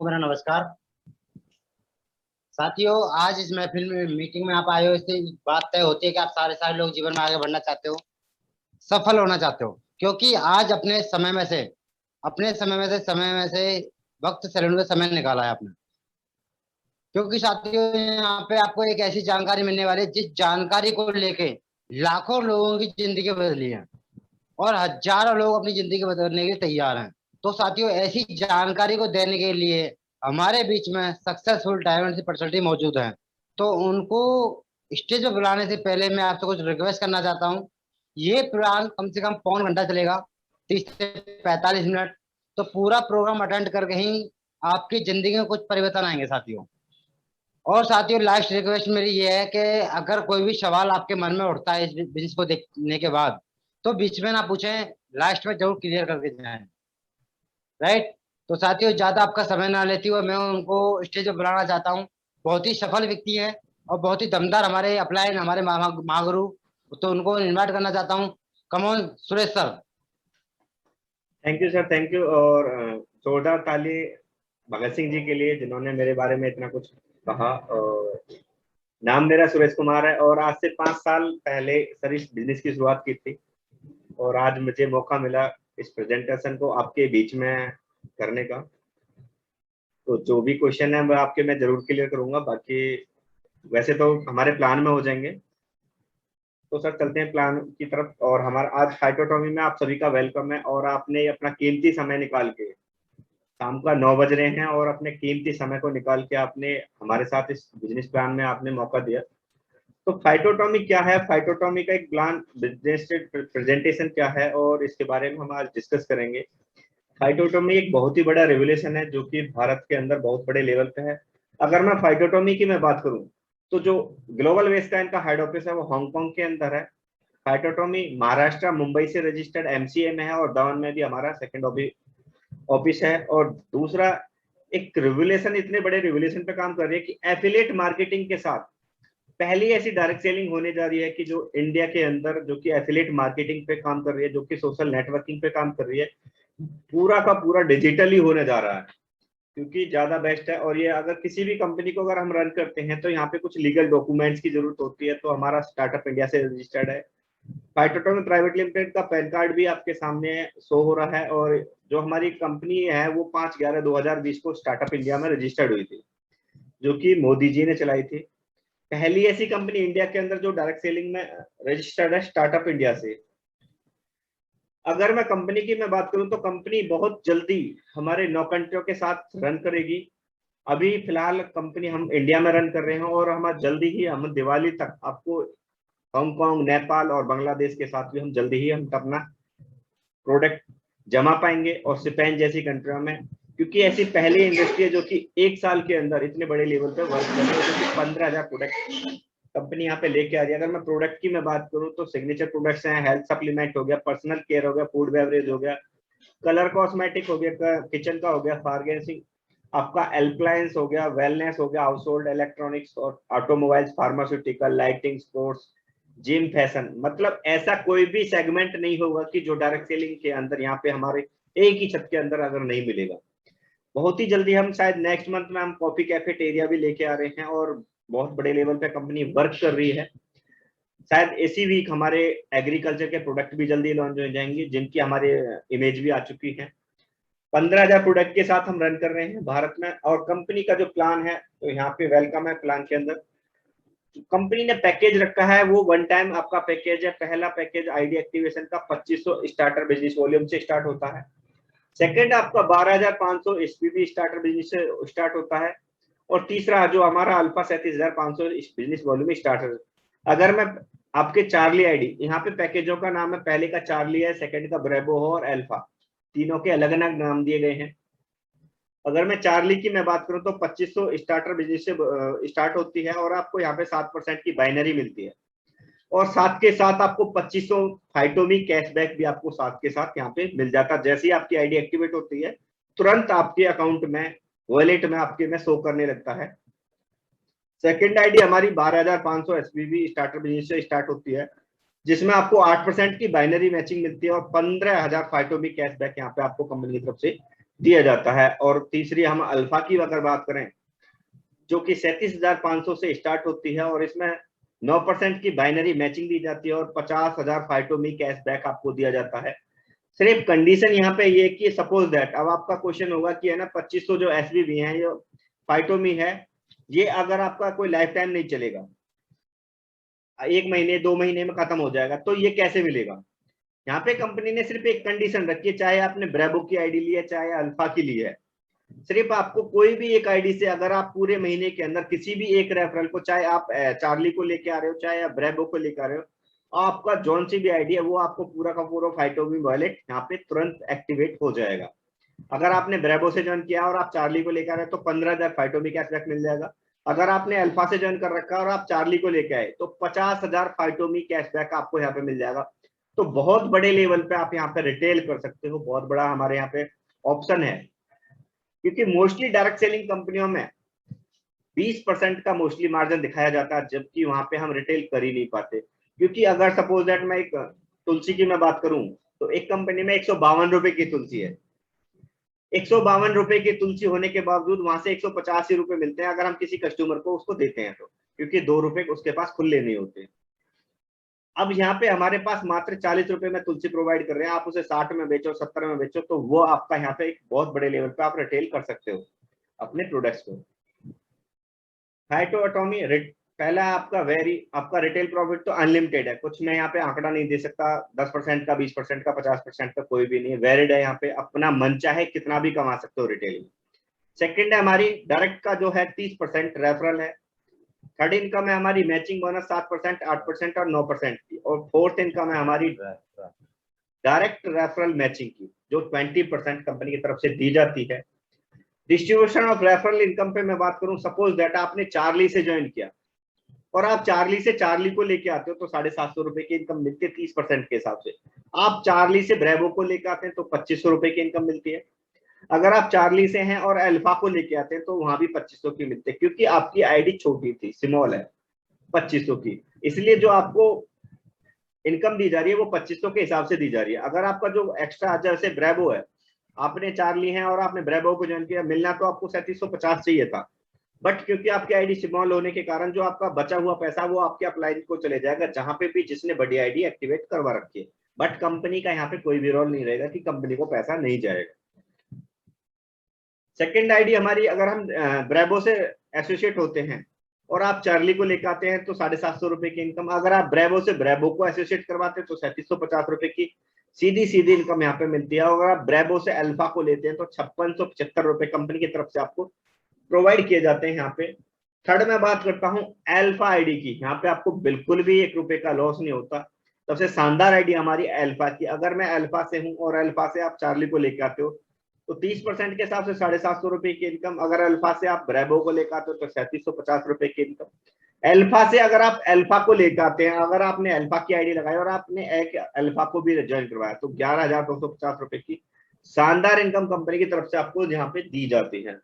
मेरा नमस्कार साथियों। आज इस महफिल में मीटिंग में आप आए हो, इससे बात तय होती है कि आप सारे सारे लोग जीवन में आगे बढ़ना चाहते हो, सफल होना चाहते हो। क्योंकि आज अपने समय में से वक्त सैलून में समय निकाला है आपने। क्योंकि साथियों, यहाँ पे आपको एक ऐसी जानकारी मिलने वाली है जिस जानकारी को लेके लाखों लोगों की जिंदगी बदली है और हजारों लोग अपनी जिंदगी बदलने के लिए तैयार हैं। तो साथियों, ऐसी जानकारी को देने के लिए हमारे बीच में सक्सेसफुल टैलेंट पर्सनैलिटी मौजूद है। तो उनको स्टेज पर बुलाने से पहले मैं आपसे कुछ रिक्वेस्ट करना चाहता हूँ। ये प्लान कम से कम पौन घंटा चलेगा, 30 से 45 मिनट। तो पूरा प्रोग्राम अटेंड करके ही आपकी जिंदगी में कुछ परिवर्तन आएंगे साथियों। और साथियों, लास्ट रिक्वेस्ट मेरी ये है कि अगर कोई भी सवाल आपके मन में उठता है इस बिजनेस को देखने के बाद, तो बीच में ना पूछें, लास्ट में जरूर क्लियर करके जाएं। राइट। तो साथियों, ज्यादा आपका समय ना लेती हुए मैं उनको स्टेज पर बुलाना चाहता हूँ। बहुत ही सफल व्यक्ति हैं और बहुत ही दमदार हमारे अपलाइन, हमारे महागुरु। तो उनको इन्वाइट करना चाहता हूँ। Come on Suresh sir. Thank you sir, thank you. और जोरदार ताली भगत सिंह जी के लिए जिन्होंने मेरे बारे में इतना कुछ कहा। और नाम मेरा सुरेश कुमार है और आज से 5 साल पहले सर इस बिजनेस की शुरुआत की थी और आज मुझे मौका मिला इस प्रेजेंटेशन को आपके बीच में करने का। तो जो भी क्वेश्चन है मैं आपके मैं जरूर क्लियर करूंगा, बाकी वैसे तो हमारे प्लान में हो जाएंगे। तो सर चलते हैं प्लान की तरफ। और हमारा आज फाइटोटॉमी में आप सभी का वेलकम है और आपने अपना कीमती समय निकाल के, शाम का 9 बज रहे हैं और अपने कीमती समय को निकाल के आपने हमारे साथ इस बिजनेस प्लान में आपने मौका दिया। तो फाइटोटॉमी क्या है, फाइटोटॉमी का एक प्लान बिजनेस प्रेजेंटेशन क्या है और इसके बारे में हम आज डिस्कस करेंगे। फाइटोटॉमी एक बहुत ही बड़ा रेवोल्यूशन है जो कि भारत के अंदर बहुत बड़े लेवल पे है। अगर मैं फाइटोटॉमी की मैं बात करूं तो जो ग्लोबल वेस्ट का इनका हेड ऑफिस है वो हांगकांग के अंदर है। फाइटोटॉमी महाराष्ट्र मुंबई से रजिस्टर्ड एमसीए में है और दमन में भी हमारा सेकंड ऑफिस है। और दूसरा, एक रिवोल्यूशन, इतने बड़े रिवोल्यूशन पे काम कर रही है कि एफिलिएट मार्केटिंग के साथ पहली ऐसी डायरेक्ट सेलिंग होने जा रही है कि जो इंडिया के अंदर जो कि एफिलिएट मार्केटिंग पे काम कर रही है, जो कि सोशल नेटवर्किंग पे काम कर रही है, पूरा का पूरा डिजिटली होने जा रहा है क्योंकि ज्यादा बेस्ट है। और ये अगर किसी भी कंपनी को अगर हम रन करते हैं तो यहाँ पे कुछ लीगल डॉक्यूमेंट्स की जरूरत होती है। तो हमारा स्टार्टअप इंडिया से रजिस्टर्ड है। फाइटोटॉमी प्राइवेट लिमिटेड का पैन कार्ड भी आपके सामने शो हो रहा है और जो हमारी कंपनी है वो 5/11/2020 को स्टार्टअप इंडिया में रजिस्टर्ड हुई थी, जो कि मोदी जी ने चलाई थी। पहली ऐसी कंपनी इंडिया के अंदर जो डायरेक्ट सेलिंग में रजिस्टर्ड है स्टार्टअप इंडिया से। अगर मैं कंपनी की मैं बात करूं तो कंपनी बहुत जल्दी हमारे 9 कंट्रियों के साथ रन करेगी। अभी फिलहाल कंपनी हम इंडिया में रन कर रहे हैं और हम जल्दी ही हम दिवाली तक आपको हांगकांग, नेपाल और बांग्लादेश के साथ भी हम जल्दी ही हम अपना प्रोडक्ट जमा पाएंगे और स्पेन जैसी कंट्रियों में, क्योंकि ऐसी पहली इंडस्ट्री है जो कि 1 साल के अंदर इतने बड़े लेवल पे वर्क कर रही है, जो कि 15,000 प्रोडक्ट कंपनी यहाँ पे लेके आ रही है। अगर मैं प्रोडक्ट की मैं बात करूँ तो सिग्नेचर प्रोडक्ट्स हैं, हेल्थ सप्लीमेंट हो गया, पर्सनल केयर हो गया, फूड बेवरेज हो गया, कलर कॉस्मेटिक हो गया, किचन का हो गया, फार्गेंसिंग, आपका एल्प्लायंस हो गया, वेलनेस हो गया, हाउस होल्ड इलेक्ट्रॉनिक्स और automobiles, pharmaceutical, lighting, sports, gym, fashion. मतलब ऐसा कोई भी सेगमेंट नहीं होगा कि जो डायरेक्ट सेलिंग के अंदर यहाँ पे हमारे एक ही छत के अंदर अगर नहीं मिलेगा। बहुत ही जल्दी हम शायद नेक्स्ट मंथ में हम कॉफी कैफेटेरिया भी लेके आ रहे हैं और बहुत बड़े लेवल पे कंपनी वर्क कर रही है। शायद इसी वीक हमारे एग्रीकल्चर के प्रोडक्ट भी जल्दी लॉन्च हो जाएंगे जिनकी हमारे इमेज भी आ चुकी है। 15,000 प्रोडक्ट के साथ हम रन कर रहे हैं भारत में। और कंपनी का जो प्लान है तो यहाँ पे वेलकम है प्लान के अंदर। कंपनी ने पैकेज रखा है वो वन टाइम आपका पैकेज है। पहला पैकेज आईडी एक्टिवेशन का 2500 स्टार्टर बिजनेस वॉल्यूम से स्टार्ट होता है। सेकंड आपका 12,500 एसपीबी स्टार्टर बिजनेस से स्टार्ट होता है। और तीसरा जो हमारा अल्फा 37,500 बिजनेस वॉल्यूम स्टार्टर। अगर मैं आपके चार्ली आईडी, यहाँ पे पैकेजों का नाम है, पहले का चार्ली है, सेकंड का ब्रेवो और अल्फा, तीनों के अलग अलग नाम दिए गए हैं। अगर मैं चार्ली की मैं बात करूं तो 2500 स्टार्टर बिजनेस से स्टार्ट होती है और आपको यहाँ पे 7% की बाइनरी मिलती है और साथ के साथ आपको 2500 फाइटोमी कैशबैक भी आपको साथ के साथ यहाँ पे मिल जाता है। जैसे ही आपकी आईडी एक्टिवेट होती है तुरंत आपके अकाउंट में, वॉलेट में आपके में शो करने लगता है। सेकंड आईडी हमारी 12,500 एसबीबी स्टार्टर बिजनेस से स्टार्ट होती है जिसमें आपको 8% की बाइनरी मैचिंग मिलती है और 15,000 फाइटोमी कैशबैक यहाँ पे आपको कंपनी की तरफ से दिया जाता है। और तीसरी हम अल्फा की अगर बात करें, जो कि 37,500 से स्टार्ट होती है और इसमें 9% की बाइनरी मैचिंग दी जाती है और 50,000 फाइटोमी कैशबैक आपको दिया जाता है। सिर्फ कंडीशन यहाँ पे ये कि सपोज दैट, अब आपका क्वेश्चन होगा कि है ना 2500 जो एसबीबी है, जो फाइटोमी है, ये अगर आपका कोई लाइफ टाइम नहीं चलेगा, 1 महीने 2 महीने में खत्म हो जाएगा, तो ये कैसे मिलेगा? यहाँ पे कंपनी ने सिर्फ एक कंडीशन रखी है, चाहे आपने ब्रेबो की आईडी ली है चाहे अल्फा की ली है, सिर्फ आपको कोई भी एक आईडी से अगर आप पूरे महीने के अंदर किसी भी एक रेफरल को, चाहे आप चार्ली को लेके आ रहे हो चाहे आप ब्रेबो को लेके आ रहे हो, आपका जौन सी भी आईडी है वो आपको पूरा का पूरा फाइटोमी वॉलेट यहाँ पे तुरंत एक्टिवेट हो जाएगा। अगर आपने ब्रेबो से ज्वाइन किया और आप चार्ली को लेकर आए तो 15,000 फाइटोमी कैशबैक मिल जाएगा। अगर आपने अल्फा से ज्वाइन कर रखा है और आप चार्ली को लेकर आए तो 50,000 फाइटोमी कैशबैक आपको यहाँ पे मिल जाएगा। तो बहुत बड़े लेवल पे आप यहाँ पे रिटेल कर सकते हो, बहुत बड़ा हमारे यहाँ पे ऑप्शन है, क्योंकि मोस्टली डायरेक्ट सेलिंग कंपनियों में 20% का मोस्टली मार्जिन दिखाया जाता है, जबकि वहां पे हम रिटेल कर ही नहीं पाते। क्योंकि अगर सपोज दैट मैं एक तुलसी की मैं बात करूं तो एक कंपनी में 152 रुपए की तुलसी है, 152 रुपए की तुलसी होने के बावजूद वहां से 185 रुपए मिलते हैं अगर हम किसी कस्टमर को उसको देते हैं तो, क्योंकि 2 रुपए उसके पास खुले नहीं होते। अब यहाँ पे हमारे पास मात्र 40 रुपए में तुलसी प्रोवाइड कर रहे हैं, आप उसे 60 में बेचो 70 में बेचो, तो वो आपका यहाँ पे एक बहुत बड़े लेवल पे आप रिटेल कर सकते हो अपने प्रोडक्ट्स को। फाइटोएटॉमी पहला आपका रिटेल प्रॉफिट तो अनलिमिटेड है, कुछ मैं यहाँ पे आंकड़ा नहीं दे सकता, 10% का 20% का 50% का कोई भी नहीं है, वेरिड है, यहाँ पे अपना मन चाहे कितना भी कमा सकते हो रिटेल में। सेकंड है हमारी डायरेक्ट का जो है 30% रेफरल है। थर्ड इनकम है हमारी मैचिंग बोनस 7%, 8% और 9% की। और फोर्थ इनकम है हमारी डायरेक्ट रेफरल मैचिंग की, जो 20% कंपनी की तरफ से दी जाती है। डिस्ट्रीब्यूशन ऑफ रेफरल इनकम पे मैं बात करूं, सपोज दैट आपने चार्ली से ज्वाइन किया और आप चार्ली से चार्ली को लेके आते हो तो 750 रुपए की इनकम मिलती है 30% के हिसाब से। आप चार्ली से ब्रेवो को लेके आते हैं तो 2500 रुपए की इनकम मिलती है। अगर आप चार्ली से हैं और अल्फा को लेके आते हैं तो वहां भी 2500 की मिलती है, क्योंकि आपकी आईडी छोटी थी, स्मॉल है, 2500 की, इसलिए जो आपको इनकम दी जा रही है वो 2500 के हिसाब से दी जा रही है। अगर आपका जो एक्स्ट्रा जैसे ब्रेवो है, आपने चार्ली है और आपने ब्रेवो को ज्वाइन किया, मिलना तो आपको 3750 चाहिए था, बट क्योंकि आपकी आईडी स्मॉल होने के कारण जो आपका बचा हुआ पैसा वो आपके अपलाइन को चले जाएगा, जहां पे भी जिसने बड़ी आईडी एक्टिवेट करवा रखी है। बट कंपनी का यहाँ पे कोई भी रोल नहीं रहेगा कि कंपनी को पैसा नहीं जाएगा। सेकंड आईडी हमारी, अगर हम ब्रेवो से एसोसिएट होते हैं और आप चार्ली को लेकर आते हैं तो 750 रुपए की इनकम। अगर आप ब्रेवो से ब्रेवो को एसोसिएट करवाते हैं तो 3750 रुपए की सीधी इनकम यहाँ पे मिलती है। और अगर आप ब्रेवो से अल्फा को लेते हैं तो 5675 रुपए कंपनी की तरफ से आपको प्रोवाइड किए जाते हैं यहाँ पे। थर्ड में बात करता हूँ अल्फा आईडी की, यहाँ पे आपको बिल्कुल भी 1 रुपए का लॉस नहीं होता। सबसे शानदार आईडी हमारी अल्फा की। अगर मैं अल्फा से हूँ और अल्फा से आप चार्ली को लेकर आते हो तो 30% के हिसाब से 750 रुपए की इनकम। अगर अल्फा से आप ब्रेवो को लेकर आते हो तो 3750 रुपए की इनकम। अल्फा से अगर आप अल्फा को लेकर आते हैं, अगर आपने अल्फा की आईडी लगाई और आपने एक अल्फा को भी ज्वाइन करवाया तो 11,250 रुपए की शानदार इनकम कंपनी की तरफ से आपको यहाँ पे दी जाती है।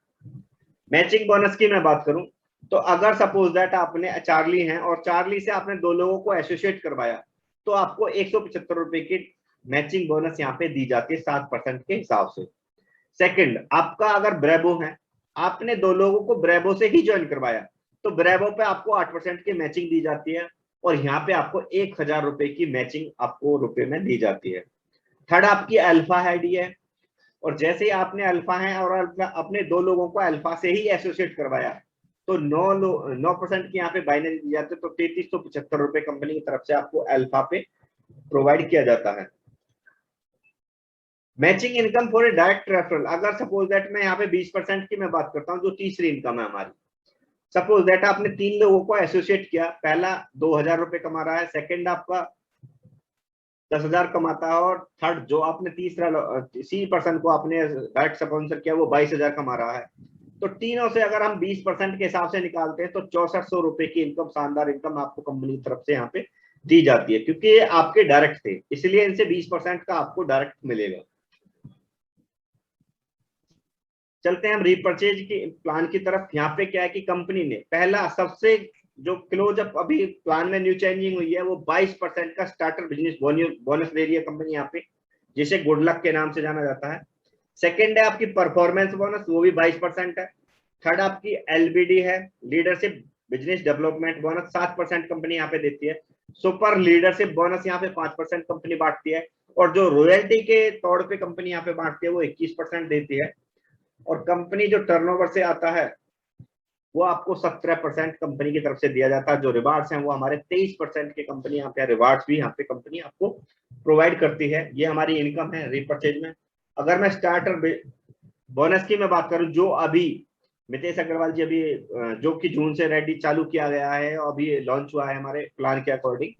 मैचिंग बोनस की मैं बात करूं तो अगर सपोज दैट आपने चार्ली है और चार्ली से आपने 2 लोगों को एसोसिएट करवाया तो आपको 175 रुपए की मैचिंग बोनस यहाँ पे दी जाती है 7% के हिसाब से। सेकंड, आपका अगर ब्रेवो है, आपने 2 लोगों को ब्रेवो से ही ज्वाइन करवाया तो ब्रेवो पे आपको 8% की मैचिंग दी जाती है और यहाँ पे आपको 1000 रुपए की मैचिंग आपको रुपए में दी जाती है। थर्ड आपकी अल्फा आईडी है और जैसे ही आपने अल्फा है और अपने 2 लोगों को अल्फा से ही एसोसिएट करवाया तो 9% की यहाँ पे बाइनरी दी जाती है, तो 3375 रुपए कंपनी की तरफ से आपको अल्फा पे प्रोवाइड किया जाता है। Matching income for direct referral, अगर सपोज दैट मैं यहाँ पे 20% की मैं बात करता हूँ, जो तीसरी इनकम है हमारी। सपोज दैट आपने 3 लोगों को एसोसिएट किया, पहला 2000 रुपए कमा रहा है, सेकंड आपका 10,000 कमाता है और थर्ड जो आपने तीसरी पर्सन को आपने डायरेक्ट स्पॉन्सर किया वो 22,000 कमा रहा है। तो तीनों से अगर हम 20% के हिसाब से निकालते हैं तो 6400 रुपए की इनकम, शानदार इनकम आपको कंपनी की तरफ से यहाँ पे दी जाती है, क्योंकि ये आपके डायरेक्ट थे इसलिए इनसे 20% का आपको डायरेक्ट मिलेगा। चलते हैं हम रीपरचेज की प्लान की तरफ। यहाँ पे क्या है कि कंपनी ने पहला सबसे जो क्लोज अप अभी प्लान में न्यू चेंजिंग हुई है वो 22% का स्टार्टर बिजनेस बोनस दे रही है कंपनी यहाँ पे, जिसे गुड लक के नाम से जाना जाता है। सेकंड है आपकी परफॉर्मेंस बोनस, वो भी 22% है। थर्ड आपकी LBD है, leadership business development bonus, 7% company यहाँ पे देती है। सुपर लीडरशिप बोनस यहाँ पे 5% कंपनी बांटती है, और जो रॉयल्टी के तौर पे कंपनी यहाँ पे बांटती है वो 21% देती है। और कंपनी जो टर्नओवर से आता है वो आपको 17% कंपनी की तरफ से दिया जाता है। जो रिवार्ड्स हैं वो हमारे 23% के कंपनी यहाँ पे रिवार्ड्स भी यहाँ पे कंपनी आपको प्रोवाइड करती है। ये हमारी इनकम है रीपरचेज में। अगर मैं स्टार्टर बोनस की मैं बात करूं, जो अभी मितेश अग्रवाल जी अभी जो कि जून से रेडी चालू किया गया है और अभी लॉन्च हुआ है हमारे प्लान के अकॉर्डिंग,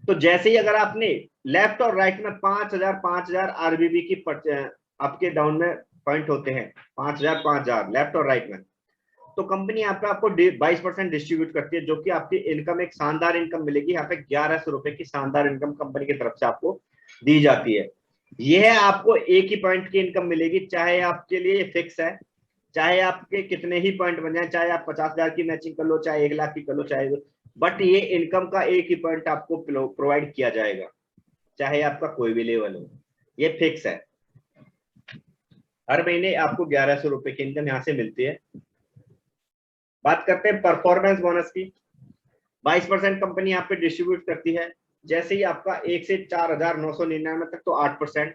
तो जैसे ही अगर आपने लेफ्ट और राइट में 5,000 RBB की आपके डाउन में पॉइंट होते हैं, 5,000 लेफ्ट और राइट में, तो कंपनी यहाँ पे आपको 22% डिस्ट्रीब्यूट करती है, जो कि आपकी इनकम एक शानदार इनकम मिलेगी। यहाँ पे 1100 रुपए की शानदार इनकम कंपनी की तरफ से आपको दी जाती है। यह आपको एक ही पॉइंट की इनकम मिलेगी, चाहे आपके लिए फिक्स है, चाहे आपके कितने ही पॉइंट बन जाए, चाहे आप 50,000 की मैचिंग कर लो, चाहे 1 लाख की कर लो, चाहे, बट ये इनकम का एक ही पॉइंट आपको प्रोवाइड किया जाएगा, चाहे आपका कोई भी लेवल हो, ये फिक्स है। हर महीने आपको 1100 रुपए की इनकम यहाँ से मिलती है। बात करते हैं परफॉर्मेंस बोनस की। 22% कंपनी यहाँ पे डिस्ट्रीब्यूट करती है। जैसे ही आपका 1 से 4,999 तक तो 8%,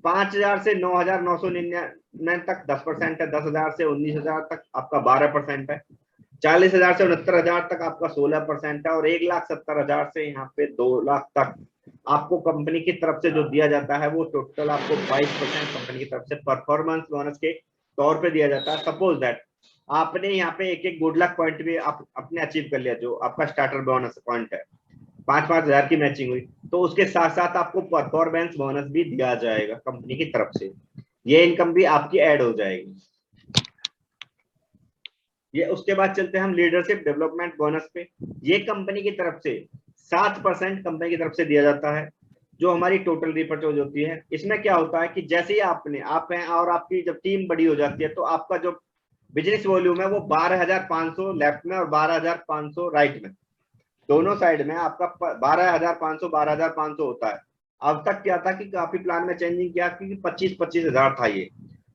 5,000 से 9,999 तक 10% है, 10,000 से 19,000 तक आपका 12% है, 40,000 से 69,000 तक आपका 16% है, और 1,70,000 से यहाँ पे 2 लाख तक आपको कंपनी की तरफ से जो दिया जाता है वो टोटल आपको 22% कंपनी की तरफ से परफॉर्मेंस बोनस के तौर पे दिया जाता है। सपोज दैट आपने यहाँ पे एक गुड लक पॉइंट भी आप अपने अचीव कर लिया, जो आपका स्टार्टर बोनस पॉइंट है, 5,000 की मैचिंग हुई, तो उसके साथ साथ आपको परफॉर्मेंस बोनस भी दिया जाएगा कंपनी की तरफ से, ये इनकम भी आपकी ऐड हो जाएगी। ये उसके बाद चलते हैं हम लीडरशिप डेवलपमेंट बोनस पे। ये कंपनी की तरफ से 7% कंपनी की तरफ से दिया जाता है, जो हमारी टोटल रिपर्चेज होती है। इसमें क्या होता है कि जैसे ही आप हैं और आपकी जब टीम बड़ी हो जाती है, तो आपका जो बिजनेस वॉल्यूम है वो 12,500 लेफ्ट में और 12,500 राइट में, दोनों साइड में आपका 12,500 12,500 होता है। अब तक क्या था कि काफी प्लान में चेंजिंग किया कि 25,000 था ये,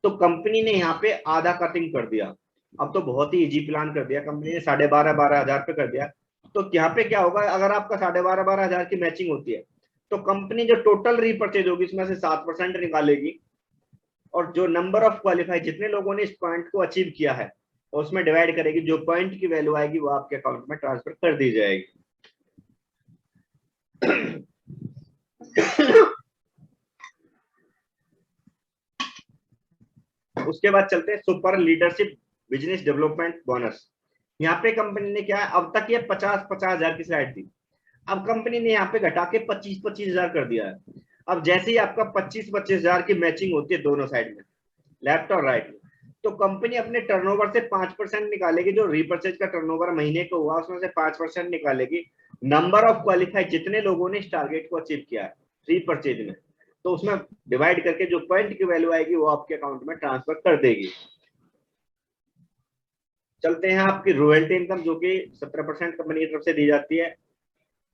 तो कंपनी ने यहाँ पे आधा कटिंग कर दिया। अब तो बहुत ही इजी प्लान कर दिया कंपनी ने, 12,500 पे कर दिया। तो यहाँ पे क्या होगा, अगर आपका 12,500 की मैचिंग होती है, तो कंपनी जो टोटल रीपरचेज होगी उसमें से 7% निकालेगी, और जो नंबर ऑफ क्वालिफाई जितने लोगों ने इस पॉइंट को अचीव किया है उसमें डिवाइड करेगी, जो पॉइंट की वैल्यू आएगी वो आपके अकाउंट में ट्रांसफर कर दी जाएगी। उसके बाद चलते हैं super leadership business development bonus. यहाँ पे कंपनी ने क्या है, अब तक ये 50,000 की स्लाइड थी, अब कंपनी ने यहाँ पे घटा के 25,000 कर दिया है। अब जैसे ही आपका 25,000 की मैचिंग होती है दोनों साइड में, लेफ्ट और राइट में, तो कंपनी अपने टर्नओवर से 5% निकालेगी, जो रीपरचेज का टर्नओवर महीने को हुआ उसमें से 5% निकालेगी। नंबर ऑफ क्वालिफाई जितने लोगों ने इस टारगेट को अचीव किया है रीपरचेज में, तो उसमें डिवाइड करके जो पॉइंट की वैल्यू आएगी वो आपके अकाउंट में ट्रांसफर कर देगी। चलते हैं आपकी रॉयल्टी इनकम, जो कि 17% कंपनी की तरफ से दी जाती है।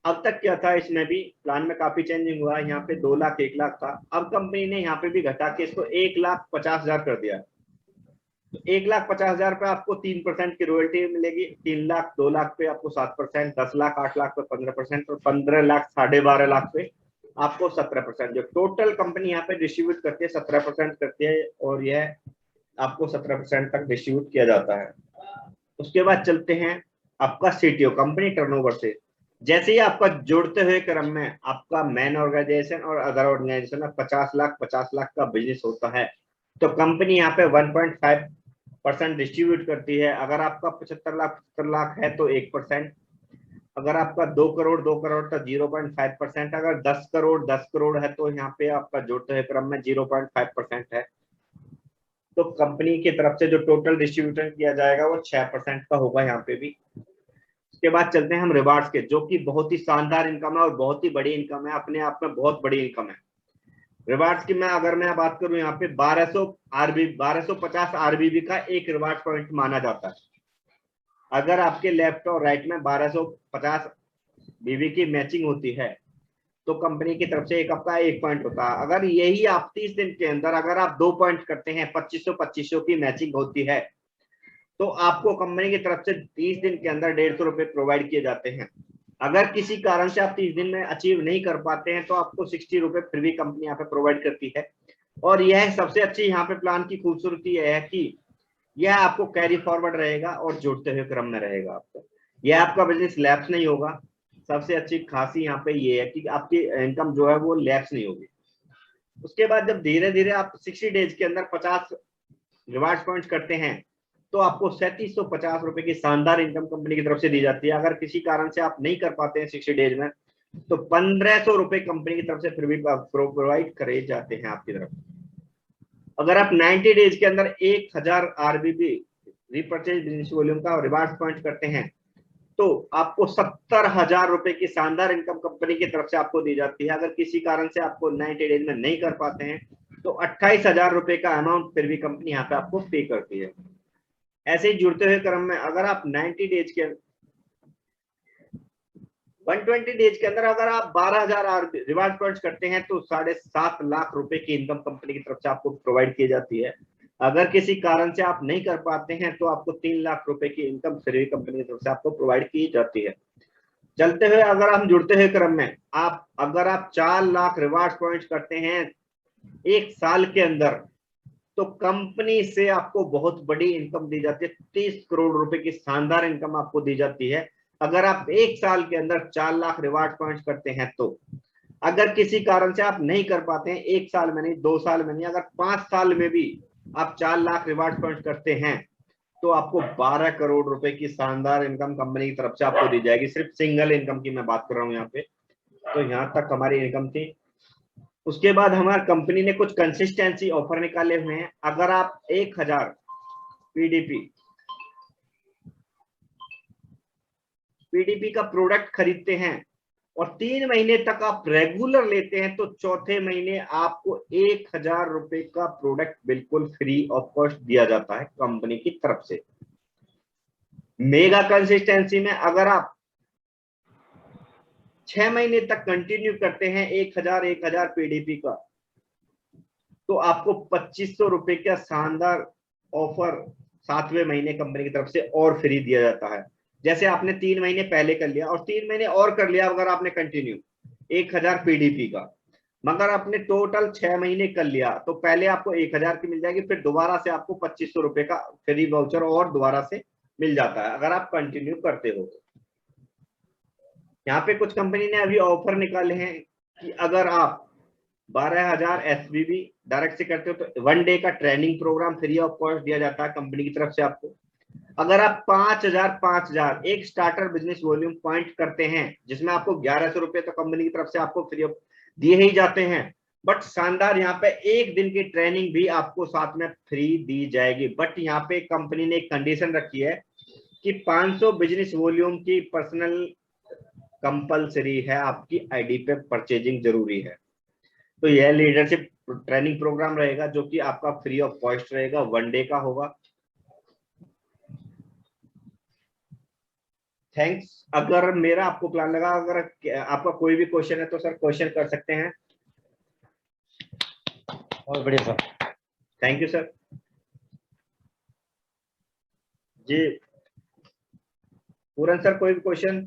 अब तक क्या था, इसमें भी प्लान में काफी चेंजिंग हुआ है। यहाँ पे 2 लाख 1 लाख था, अब कंपनी ने यहाँ पे भी घटा के इसको 1,50,000 कर दिया। तो 1,50,000 पे आपको 3% की रॉयल्टी मिलेगी, 3 लाख 2 लाख पे आपको 7%, 10 लाख 8 लाख पे 15%, और 15 लाख 12.5 लाख पे आपको 17%। जो टोटल कंपनी यहाँ पे डिस्ट्रीब्यूट करती है 17% करती है, और यह आपको 17% तक डिस्ट्रीब्यूट किया जाता है। उसके बाद चलते हैं आपका CTO कंपनी टर्नओवर से। जैसे ही आपका जोड़ते हुए क्रम में आपका मेन ऑर्गेनाइजेशन और अदर ऑर्गेनाइजेशन में 50 लाख का बिजनेस होता है, तो कंपनी यहाँ पे 1.5% डिस्ट्रीब्यूट करती है। अगर आपका 75 लाख है तो 1%, अगर आपका 2 करोड़ तो 0.5%, अगर 10 करोड़ है तो यहाँ पे आपका जोड़ते हुए क्रम में 0.5% है। तो कंपनी की तरफ से जो टोटल डिस्ट्रीब्यूशन किया जाएगा वो 6% का होगा यहाँ पे भी। उसके बाद चलते हैं हम रिवार्ड्स के, जो कि बहुत ही शानदार इनकम है और बहुत ही बड़ी इनकम है, अपने आप में बहुत बड़ी इनकम है। रिवार्ड्स की अगर मैं बात करूं, यहाँ पे 1250 RBB का एक रिवार्ड पॉइंट माना जाता है। अगर आपके लेफ्ट और राइट में 1250 BB की मैचिंग होती है, तो कंपनी की तरफ से एक आपका 1 पॉइंट होता है। अगर यही आप 30 दिन के अंदर अगर आप 2 पॉइंट करते हैं, 2500 की मैचिंग होती है, तो आपको कंपनी की तरफ से 30 दिन के अंदर 150 रुपए प्रोवाइड किए जाते हैं। अगर किसी कारण से आप 30 दिन में अचीव नहीं कर पाते हैं तो आपको 60 रुपए फिर भी कंपनी यहाँ पे प्रोवाइड करती है। और यह सबसे अच्छी यहाँ पे प्लान की खूबसूरती है कि यह आपको कैरी फॉरवर्ड रहेगा और जुड़ते हुए क्रम में रहेगा। आपको यह आपका बिजनेस लैप्स नहीं होगा। सबसे अच्छी खासी यहाँ पे ये है कि आपकी इनकम जो है वो लैप्स नहीं होगी। उसके बाद जब धीरे धीरे आप 60 डेज के अंदर 50 रिवार्ड पॉइंट्स करते हैं तो आपको 3750 रुपए की शानदार इनकम कंपनी की तरफ से दी जाती है। अगर किसी कारण से आप नहीं कर पाते हैं 60 डेज में तो 1500 रुपए कंपनी की तरफ से फिर भी प्रोवाइड करे जाते हैं आपकी तरफ। अगर आप 90 डेज के अंदर 1000 आरबीबी रिपर्चेज बिजनेस वॉल्यूम का रिवार्ड पॉइंट करते हैं तो आपको 70,000 रुपए की शानदार इनकम कंपनी की तरफ से आपको दी जाती है। अगर किसी कारण से आपको 90 डेज में नहीं कर पाते हैं तो 28,000 रुपए का अमाउंट फिर भी कंपनी यहाँ पे आपको पे करती है। ऐसे ही जुड़ते हुए क्रम में अगर आप 90 डेज के 120 डेज के अंदर अगर आप 12,000 रिवार्ड पॉइंट्स करते हैं तो 7.5 लाख रुपए की इनकम कंपनी की तरफ से आपको प्रोवाइड की जाती है। अगर किसी कारण से आप नहीं कर पाते हैं तो आपको 3 लाख रुपए की इनकम फिर कंपनी की तरफ से आपको प्रोवाइड की जाती है। चलते हुए अगर हम जुड़ते हुए क्रम में अगर आप 4 लाख रिवार्ड पॉइंट्स करते हैं 1 साल के अंदर तो कंपनी से आपको बहुत बड़ी इनकम दी जाती है। 30 करोड़ रुपए की शानदार इनकम आपको दी जाती है अगर आप 1 साल के अंदर 4 लाख रिवार्ड पॉइंट्स करते हैं तो। अगर किसी कारण से आप नहीं कर पाते हैं 1 साल में नहीं, 2 साल में नहीं, अगर 5 साल में भी आप 4 लाख रिवार्ड पॉइंट्स करते हैं तो आपको 12 करोड़ रुपए की शानदार इनकम कंपनी की तरफ से आपको दी जाएगी। सिर्फ सिंगल इनकम की मैं बात कर रहा हूँ यहाँ पे। तो यहाँ तक हमारी इनकम थी। उसके बाद हमारी कंपनी ने कुछ कंसिस्टेंसी ऑफर निकाले हुए हैं। अगर आप 1000 पीडीपी का प्रोडक्ट खरीदते हैं और 3 महीने तक आप रेगुलर लेते हैं तो चौथे महीने आपको 1000 रुपए का प्रोडक्ट बिल्कुल फ्री ऑफ कॉस्ट दिया जाता है कंपनी की तरफ से। मेगा कंसिस्टेंसी में अगर आप 6 महीने तक कंटिन्यू करते हैं 1000 पीडीपी का तो आपको 2500 रुपए का शानदार ऑफर 7वें महीने कंपनी की तरफ से और फ्री दिया जाता है। जैसे आपने 3 महीने पहले कर लिया और 3 महीने और कर लिया अगर आपने कंटिन्यू 1000 पीडीपी का, मगर आपने टोटल 6 महीने कर लिया तो पहले आपको 1000 की मिल जाएगी, फिर दोबारा से आपको 2500 रुपए का फ्री वाउचर और दोबारा से मिल जाता है अगर आप कंटिन्यू करते हो। यहाँ पे कुछ कंपनी ने अभी ऑफर निकाले हैं कि अगर आप 12,000 एसबीबी डायरेक्ट से करते हो तो 1 डे का training programme free of cost दिया जाता है कंपनी की तरफ से आपको। अगर आप 5,000 एक स्टार्टर बिजनेस वॉल्यूम पॉइंट करते हैं जिसमें आपको 1100 रुपए तो कंपनी की तरफ से आपको फ्री ऑफ दिए ही जाते हैं, बट शानदार यहाँ पे 1 दिन की ट्रेनिंग भी आपको साथ में फ्री दी जाएगी। बट यहाँ पे कंपनी ने एक कंडीशन रखी है कि 500 बिजनेस वॉल्यूम की पर्सनल कंपलसरी है, आपकी आईडी पे परचेजिंग जरूरी है। तो यह लीडरशिप ट्रेनिंग प्रोग्राम रहेगा जो कि आपका फ्री ऑफ कॉस्ट रहेगा, 1 डे का होगा। थैंक्स। अगर मेरा आपको प्लान लगा, अगर आपका कोई भी क्वेश्चन है तो सर क्वेश्चन कर सकते हैं। बहुत बढ़िया सर, थैंक यू सर। जी पूरन सर कोई भी क्वेश्चन?